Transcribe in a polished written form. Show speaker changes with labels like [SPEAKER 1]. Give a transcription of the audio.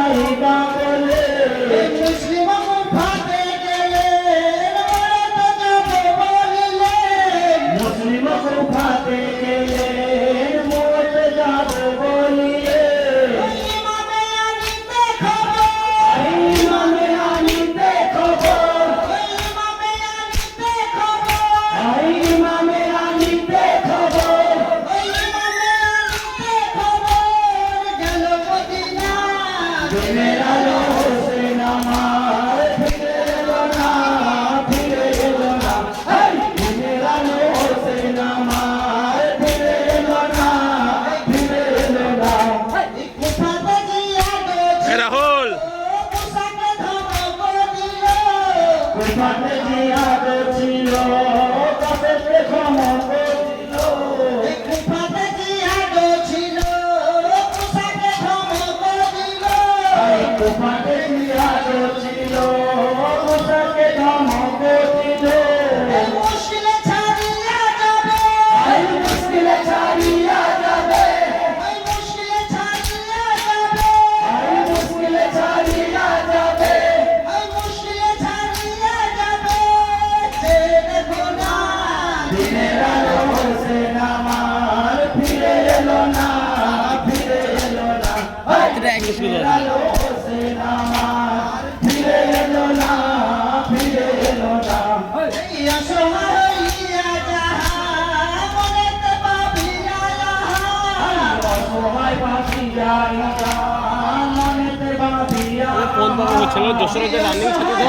[SPEAKER 1] চাহিদা বলে
[SPEAKER 2] মুসলিম ফাটে গেলে মরে তো যাব বলিলে
[SPEAKER 1] মুসলিম ফাটে গেলে মরে যাব বলিলে
[SPEAKER 2] ইমামে আনিতে খবর
[SPEAKER 1] ইমামে আনিতে খবর
[SPEAKER 2] ইমামে আনিতে খবর
[SPEAKER 1] ইমামে আনিতে খবর
[SPEAKER 2] ইমামে আনিতে খবর গেল মদিনা
[SPEAKER 1] দিনের আলো হোসেন আমার ফিরে এলো না ফিরে এলো না দিনের আলো হোসেন আমার ফিরে এলো না ফিরে এলো না
[SPEAKER 2] কোথাতে গিয়া গেছে
[SPEAKER 3] রাহুল
[SPEAKER 2] পোশাকে ধমক দিল
[SPEAKER 1] কোথাতে জিয়াদ ছিল কবে ক্ষমা দিল
[SPEAKER 2] কোথাতে গিয়া গেছিল পোশাকে ধমক দিল
[SPEAKER 1] কোথাতে জিয়াদ ছিল কোথাকে ধমক দিল
[SPEAKER 2] মুশকিলে ছাড়িয়া যাবে
[SPEAKER 1] মুশকিলে ছাড়িয়া যাবে
[SPEAKER 2] মুশকিলে ছাড়িয়া যাবে
[SPEAKER 1] মুশকিলে ছাড়িয়া যাবে
[SPEAKER 2] মুশকিলে ছাড়িয়া যাবে যে দেখো না
[SPEAKER 1] দিনের আলো হোসেন আমার ফিরে এলো না ফিরে এলো না দিনের আলো হোসেন আমার ফিরে এলো না ফিরে এলো না
[SPEAKER 2] ইয়া সোহাইয়া যাহা মনেতে পাবিয়া যাহা
[SPEAKER 1] অসহায় পাপিয়া মনেতে বাপিয়া
[SPEAKER 3] কোন বাবু ছিল 200 রানিং ছাত্র